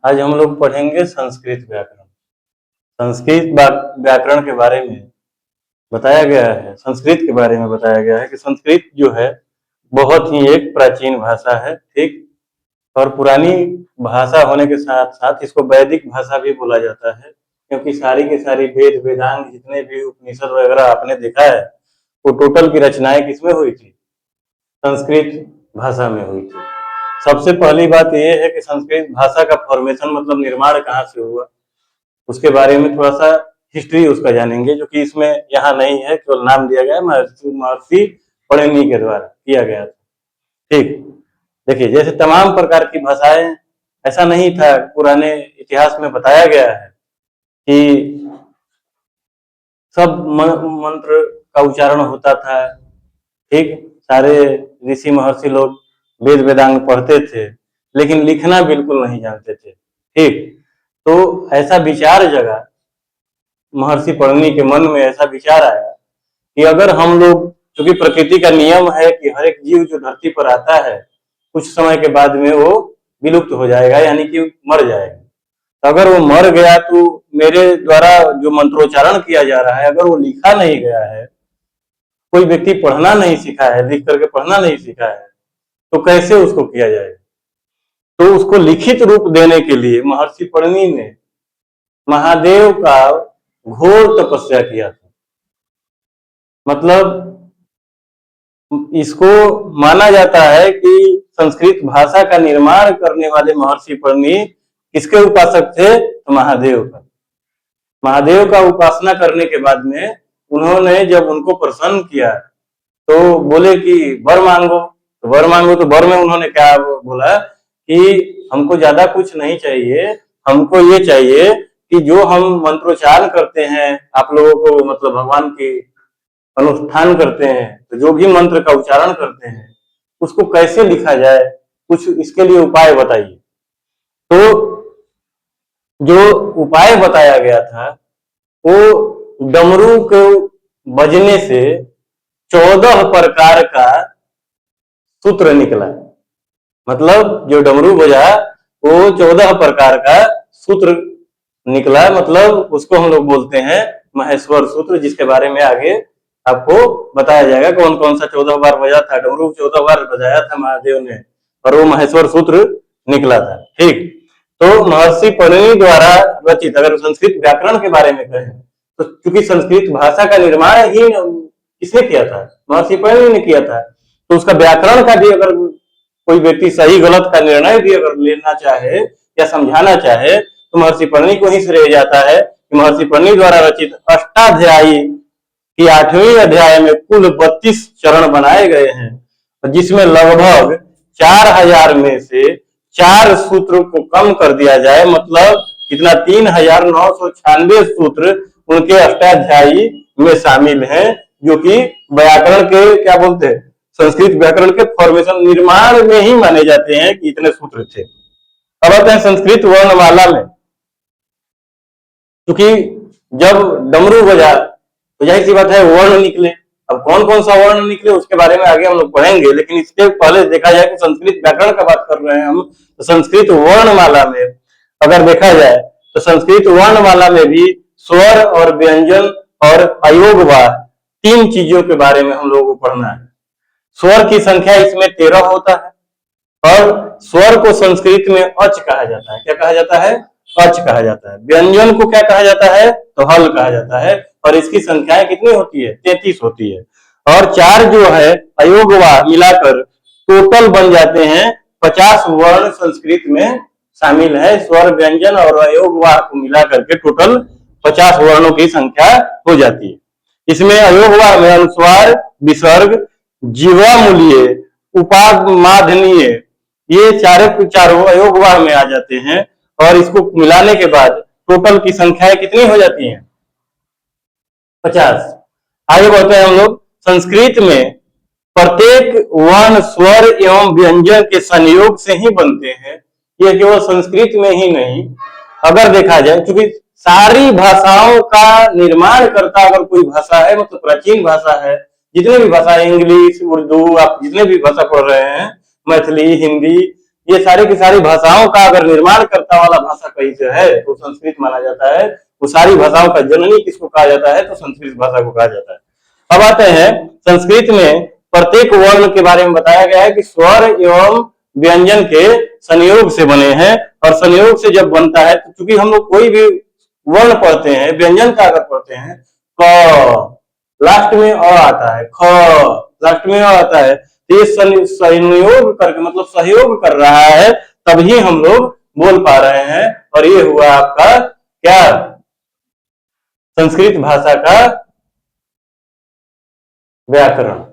आज हम लोग पढ़ेंगे संस्कृत व्याकरण। संस्कृत व्याकरण के बारे में बताया गया है, संस्कृत के बारे में बताया गया है कि संस्कृत जो है बहुत ही एक प्राचीन भाषा है, ठीक। और पुरानी भाषा होने के साथ साथ इसको वैदिक भाषा भी बोला जाता है, क्योंकि सारी की सारी वेद वेदांग जितने भी उपनिषद वगैरह आपने देखा है वो टोटल की रचनाएं किसमें हुई थी? संस्कृत भाषा में हुई थी। सबसे पहली बात यह है कि संस्कृत भाषा का फॉर्मेशन मतलब निर्माण कहाँ से हुआ, उसके बारे में थोड़ा सा हिस्ट्री उसका जानेंगे, जो कि इसमें यहाँ नहीं है, केवल नाम दिया गया है महर्षि पणिनि के द्वारा किया गया था, ठीक। देखिए, जैसे तमाम प्रकार की भाषाएं, ऐसा नहीं था, पुराने इतिहास में बताया गया है कि सब मंत्र का उच्चारण होता था, ठीक। सारे ऋषि महर्षि लोग वेद वेदांग पढ़ते थे, लेकिन लिखना बिल्कुल नहीं जानते थे, ठीक। तो ऐसा विचार जगा, महर्षि पणिनि के मन में ऐसा विचार आया कि अगर हम लोग, क्योंकि प्रकृति का नियम है कि हर एक जीव जो धरती पर आता है कुछ समय के बाद में वो विलुप्त हो जाएगा, यानी कि मर जाएगा। तो अगर वो मर गया तो मेरे द्वारा जो मंत्रोच्चारण किया जा रहा है, अगर वो लिखा नहीं गया है, कोई व्यक्ति पढ़ना नहीं सीखा है, लिख करके पढ़ना नहीं सीखा है, तो कैसे उसको किया जाएगा? तो उसको लिखित रूप देने के लिए महर्षि पणिनि ने महादेव का घोर तपस्या किया था। मतलब इसको माना जाता है कि संस्कृत भाषा का निर्माण करने वाले महर्षि पणिनि किसके उपासक थे? तो महादेव का। महादेव का उपासना करने के बाद में उन्होंने जब उनको प्रसन्न किया तो बोले कि वर मांगो, तो वर मांगो, तो वर में उन्होंने क्या बोला कि हमको ज्यादा कुछ नहीं चाहिए, हमको ये चाहिए कि जो हम मंत्रोच्चारण करते हैं, आप लोगों को मतलब भगवान की अनुष्ठान करते हैं, तो जो भी मंत्र का उच्चारण करते हैं उसको कैसे लिखा जाए, कुछ इसके लिए उपाय बताइए। तो जो उपाय बताया गया था वो डमरू को बजने से 14 प्रकार का सूत्र निकला। मतलब जो डमरू बजा वो 14 प्रकार का सूत्र निकला, मतलब उसको हम लोग बोलते हैं महेश्वर सूत्र, जिसके बारे में आगे आपको बताया जाएगा कौन कौन सा 14 बार बजा था डमरू, 14 बार बजाया था महादेव ने, और वो महेश्वर सूत्र निकला था, ठीक। तो महर्षि पणिनि द्वारा रचित, अगर संस्कृत व्याकरण के बारे में कहें तो चूंकि संस्कृत भाषा का निर्माण ही किसने किया था? महर्षि पणिनि ने किया था। तो उसका व्याकरण का भी अगर कोई व्यक्ति सही गलत का निर्णय भी अगर लेना चाहे या समझाना चाहे तो महर्षि पणिनि को ही श्रेय जाता है कि महर्षि पणिनि द्वारा रचित अष्टाध्यायी कि 8वें अध्याय में कुल 32 चरण बनाए गए हैं, जिसमें लगभग 4000 में से 4 सूत्र को कम कर दिया जाए, मतलब कितना 3996 सूत्र उनके अष्टाध्यायी में शामिल हैं, जो कि व्याकरण के क्या बोलते हैं, संस्कृत व्याकरण के फॉर्मेशन निर्माण में ही माने जाते हैं कि इतने सूत्र थे। अब आते हैं संस्कृत वर्णमाला में। क्योंकि जब डमरू बजा तो जाहिर सी बात है वर्ण निकले। अब कौन कौन सा वर्ण निकले उसके बारे में आगे हम लोग पढ़ेंगे, लेकिन इसके पहले देखा जाए कि संस्कृत व्याकरण का बात कर रहे हैं हम, तो संस्कृत वर्णमाला में अगर देखा जाए तो संस्कृत वर्णमाला में भी स्वर और व्यंजन और अयोगवाह 3 चीजों के बारे में हम लोगों को पढ़ना है। स्वर की संख्या इसमें 13 होता है, और स्वर को संस्कृत में अच कहा जाता है। क्या कहा जाता है? अच कहा जाता है। व्यंजन को क्या कहा जाता है? तो हल कहा जाता है, और इसकी संख्याएं कितनी होती है? 33 होती है। और 4 जो है अयोगवाह मिलाकर टोटल बन जाते हैं 50 वर्ण संस्कृत में शामिल है। स्वर व्यंजन और अयोगवाह को मिलाकर के टोटल 50 वर्णों की संख्या हो जाती है। इसमें अयोगवाह में अनुस्वार, विसर्ग, जीवामूलीय, उपामाधनीय, ये चारों अयोगवाह में आ जाते हैं, और इसको मिलाने के बाद टोटल की संख्याएं कितनी हो जाती हैं? 50। आगे बढ़ते हैं हम लोग। संस्कृत में प्रत्येक वर्ण स्वर एवं व्यंजन के संयोग से ही बनते हैं। यह केवल संस्कृत में ही नहीं, अगर देखा जाए, क्योंकि सारी भाषाओं का निर्माण करता अगर कोई भाषा है, मतलब प्राचीन भाषा है, जितने भी भाषा, इंग्लिश, उर्दू, आप जितने भी भाषा पढ़ रहे हैं, मैथिली, हिंदी, ये सारी की सारी भाषाओं का अगर निर्माण करता वाला भाषा कहीं से है तो संस्कृत माना जाता है। वो सारी भाषाओं का जननी किसको कहा जाता है? तो संस्कृत भाषा को कहा जाता है। अब आते हैं संस्कृत में प्रत्येक वर्ण के बारे में बताया गया है कि स्वर एवं व्यंजन के संयोग से बने हैं, और संयोग से जब बनता है तो चूंकि हम लोग कोई भी वर्ण पढ़ते हैं, व्यंजन का अगर पढ़ते हैं, क लास्ट में अ आता है, ख लास्ट में अ आता है, तो ये संयोग करके मतलब सहयोग कर रहा है, तभी हम लोग बोल पा रहे हैं। और ये हुआ आपका क्या? संस्कृत भाषा का व्याकरण।